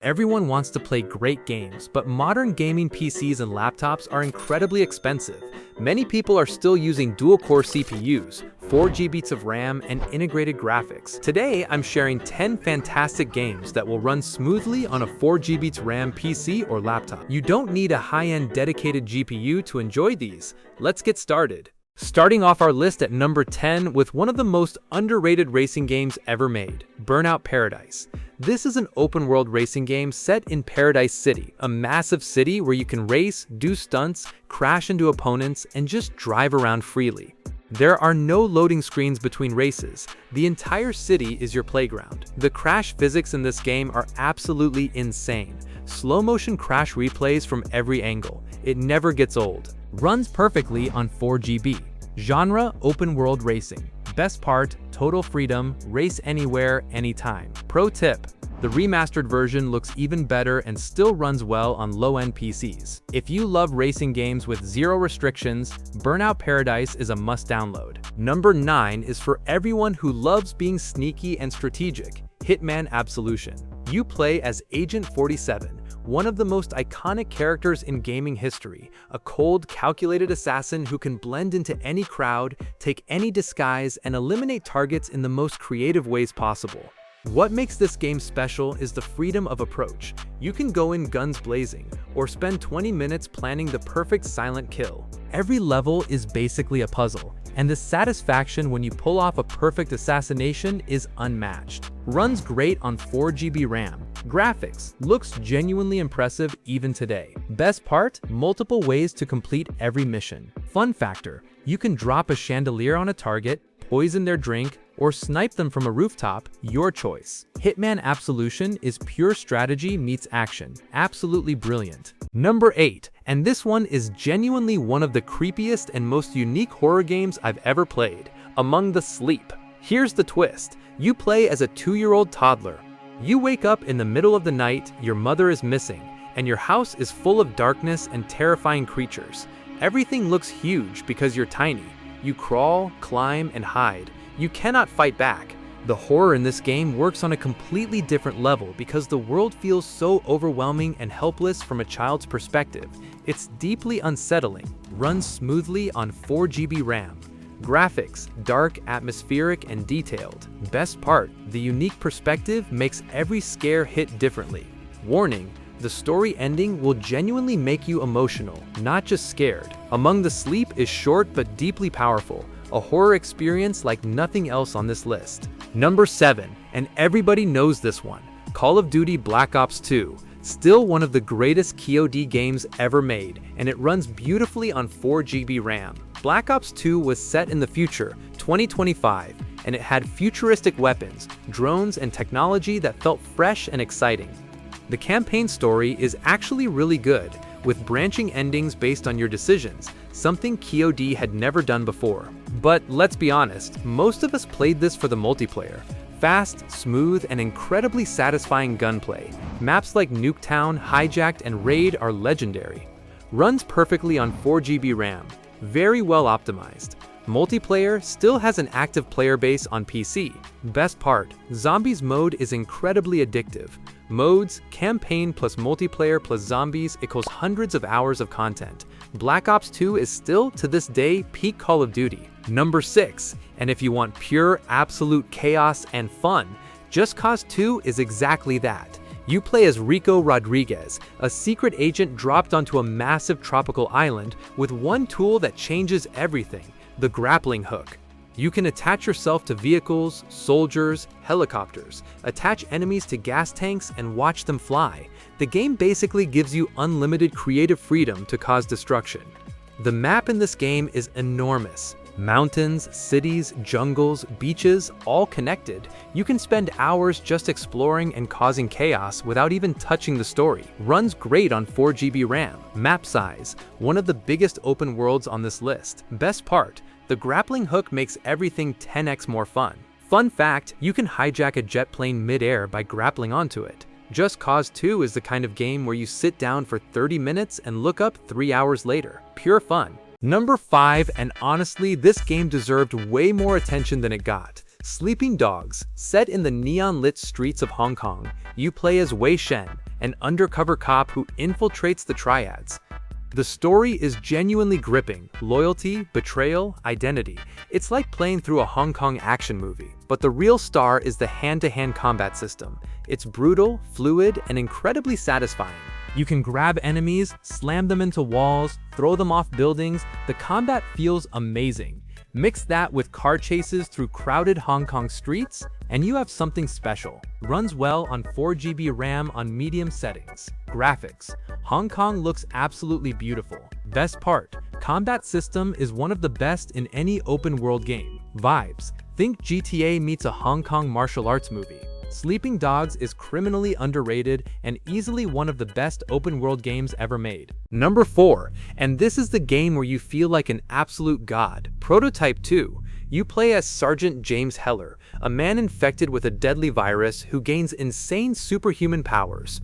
Everyone wants to play great games, but modern gaming PCs and laptops are incredibly expensive. Many people are still using dual-core CPUs, 4 GB of RAM, and integrated graphics. Today, I'm sharing 10 fantastic games that will run smoothly on a 4 GB RAM PC or laptop. You don't need a high-end dedicated GPU to enjoy these. Let's get started. Starting off our list at number 10 with one of the most underrated racing games ever made, Burnout Paradise. This is an open-world racing game set in Paradise City, a massive city where you can race, do stunts, crash into opponents, and just drive around freely. There are no loading screens between races. The entire city is your playground. The crash physics in this game are absolutely insane. Slow-motion crash replays from every angle. It never gets old. Runs perfectly on 4 GB. Genre, open world racing. Best part, total freedom, race anywhere, anytime. Pro tip, the remastered version looks even better and still runs well on low-end PCs. If you love racing games with zero restrictions, Burnout Paradise is a must-download. Number 9 is for everyone who loves being sneaky and strategic, Hitman Absolution. You play as Agent 47, one of the most iconic characters in gaming history, a cold, calculated assassin who can blend into any crowd, take any disguise, and eliminate targets in the most creative ways possible. What makes this game special is the freedom of approach. You can go in guns blazing, or spend 20 minutes planning the perfect silent kill. Every level is basically a puzzle, and the satisfaction when you pull off a perfect assassination is unmatched. Runs great on 4 GB RAM. Graphics, looks genuinely impressive even today. Best part, multiple ways to complete every mission. Fun factor, you can drop a chandelier on a target, poison their drink, or snipe them from a rooftop, your choice. Hitman Absolution is pure strategy meets action. Absolutely brilliant. Number 8, and this one is genuinely one of the creepiest and most unique horror games I've ever played, Among the Sleep. Here's the twist. You play as a 2-year-old toddler. You wake up in the middle of the night, your mother is missing, and your house is full of darkness and terrifying creatures. Everything looks huge because you're tiny. You crawl, climb, and hide. You cannot fight back. The horror in this game works on a completely different level because the world feels so overwhelming and helpless from a child's perspective. It's deeply unsettling. Runs smoothly on 4 GB RAM. Graphics, dark, atmospheric, and detailed. Best part, the unique perspective makes every scare hit differently. Warning, the story ending will genuinely make you emotional, not just scared. Among the Sleep is short but deeply powerful, a horror experience like nothing else on this list. Number 7, and everybody knows this one, Call of Duty Black Ops 2. Still one of the greatest COD games ever made, and it runs beautifully on 4 GB RAM. Black Ops 2 was set in the future, 2025, and it had futuristic weapons, drones, and technology that felt fresh and exciting. The campaign story is actually really good, with branching endings based on your decisions, something COD had never done before. But let's be honest, most of us played this for the multiplayer. Fast, smooth, and incredibly satisfying gunplay. Maps like Nuketown, Hijacked, and Raid are legendary. Runs perfectly on 4 GB RAM. Very well optimized. Multiplayer still has an active player base on PC. Best part, Zombies mode is incredibly addictive. Modes, campaign plus multiplayer plus zombies equals hundreds of hours of content. Black Ops 2 is still, to this day, peak Call of Duty. Number 6, and if you want pure, absolute chaos and fun, Just Cause 2 is exactly that. You play as Rico Rodriguez, a secret agent dropped onto a massive tropical island with one tool that changes everything, the grappling hook. You can attach yourself to vehicles, soldiers, helicopters, attach enemies to gas tanks, and watch them fly. The game basically gives you unlimited creative freedom to cause destruction. The map in this game is enormous. Mountains, cities, jungles, beaches, all connected. You can spend hours just exploring and causing chaos without even touching the story. Runs great on 4 GB RAM. Map size, one of the biggest open worlds on this list. Best part, the grappling hook makes everything 10x more fun. Fun fact, you can hijack a jet plane mid-air by grappling onto it. Just Cause 2 is the kind of game where you sit down for 30 minutes and look up 3 hours later. Pure fun. Number 5, and honestly, this game deserved way more attention than it got. Sleeping Dogs. Set in the neon-lit streets of Hong Kong, you play as Wei Shen, an undercover cop who infiltrates the triads. The story is genuinely gripping: loyalty, betrayal, identity. It's like playing through a Hong Kong action movie. But the real star is the hand-to-hand combat system. It's brutal, fluid, and incredibly satisfying. You can grab enemies, slam them into walls, throw them off buildings. The combat feels amazing. Mix that with car chases through crowded Hong Kong streets, and you have something special. Runs well on 4GB RAM on medium settings. Graphics: Hong Kong looks absolutely beautiful. Best part: combat system is one of the best in any open-world game. Vibes: think GTA meets a Hong Kong martial arts movie. Sleeping Dogs is criminally underrated and easily one of the best open-world games ever made. Number 4, and this is the game where you feel like an absolute god. Prototype 2. You play as Sergeant James Heller, a man infected with a deadly virus who gains insane superhuman powers.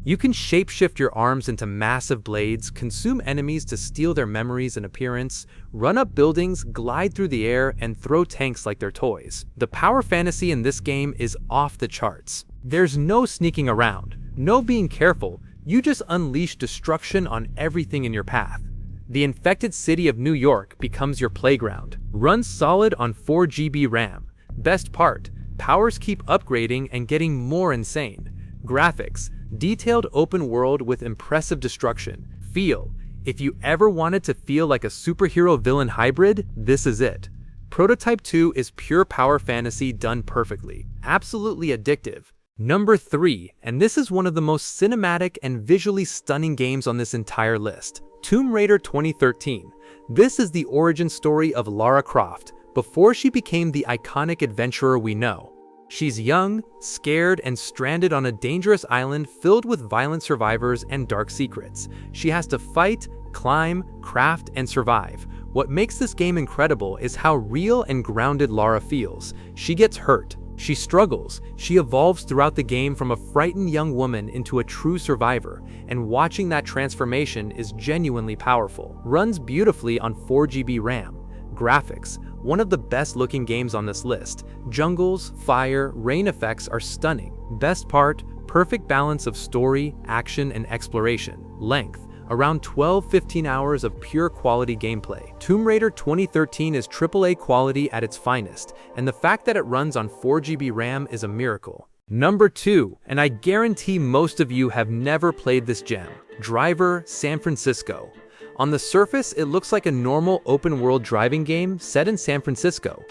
You can shapeshift your arms into massive blades, consume enemies to steal their memories and appearance, run up buildings, glide through the air, and throw tanks like they're toys. The power fantasy in this game is off the charts. There's no sneaking around, no being careful, you just unleash destruction on everything in your path. The infected city of New York becomes your playground. Runs solid on 4GB RAM. Best part: powers keep upgrading and getting more insane. Graphics: detailed open world with impressive destruction. Feel: if you ever wanted to feel like a superhero villain hybrid, this is it. Prototype 2 is pure power fantasy done perfectly. Absolutely addictive. Number 3, and this is one of the most cinematic and visually stunning games on this entire list. Tomb Raider 2013. This is the origin story of Lara Croft, before she became the iconic adventurer we know. She's young, scared, and stranded on a dangerous island filled with violent survivors and dark secrets. She has to fight, climb, craft, and survive. What makes this game incredible is how real and grounded Lara feels. She gets hurt, she struggles, she evolves throughout the game from a frightened young woman into a true survivor, and watching that transformation is genuinely powerful. Runs beautifully on 4GB RAM. Graphics: one of the best looking games on this list. Jungles, fire, rain effects are stunning. Best part: perfect balance of story, action, and exploration. Length: around 12-15 hours of pure quality gameplay. Tomb Raider 2013 is AAA quality at its finest, and the fact that it runs on 4GB RAM is a miracle. Number 2, and I guarantee most of you have never played this gem. Driver San Francisco. On the surface, it looks like a normal open-world driving game set in San Francisco.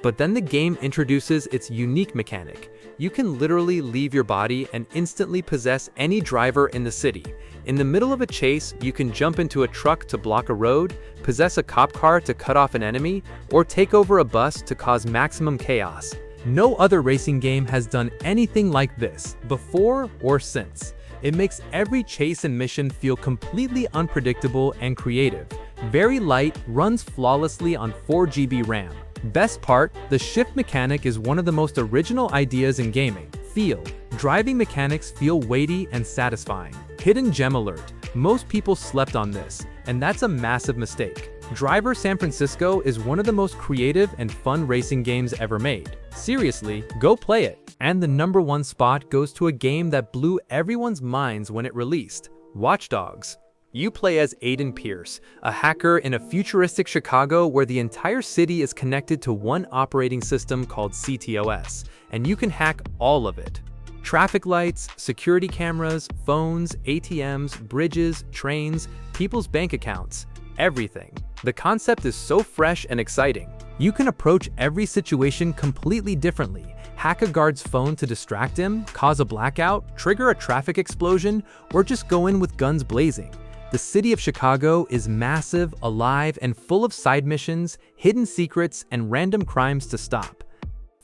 But then the game introduces its unique mechanic. You can literally leave your body and instantly possess any driver in the city. In the middle of a chase, you can jump into a truck to block a road, possess a cop car to cut off an enemy, or take over a bus to cause maximum chaos. No other racing game has done anything like this, before or since. It makes every chase and mission feel completely unpredictable and creative. Very light, runs flawlessly on 4GB RAM. Best part: the shift mechanic is one of the most original ideas in gaming. Feel: driving mechanics feel weighty and satisfying. Hidden gem alert: most people slept on this, and that's a massive mistake. Driver San Francisco is one of the most creative and fun racing games ever made. Seriously, go play it. And the number 1 spot goes to a game that blew everyone's minds when it released: Watch Dogs. You play as Aiden Pierce, a hacker in a futuristic Chicago where the entire city is connected to one operating system called CTOS, and you can hack all of it. Traffic lights, security cameras, phones, ATMs, bridges, trains, people's bank accounts, everything. The concept is so fresh and exciting. You can approach every situation completely differently. Hack a guard's phone to distract him, cause a blackout, trigger a traffic explosion, or just go in with guns blazing. The city of Chicago is massive, alive, and full of side missions, hidden secrets, and random crimes to stop.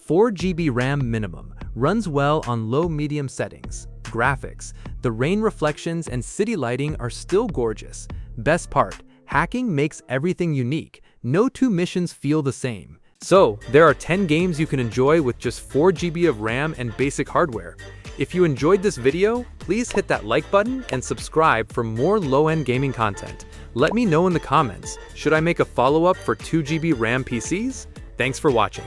4GB RAM minimum. Runs well on low-medium settings. Graphics: the rain reflections and city lighting are still gorgeous. Best part: hacking makes everything unique. No two missions feel the same. So, there are 10 games you can enjoy with just 4GB of RAM and basic hardware. If you enjoyed this video, please hit that like button and subscribe for more low-end gaming content. Let me know in the comments, should I make a follow-up for 2GB RAM PCs? Thanks for watching.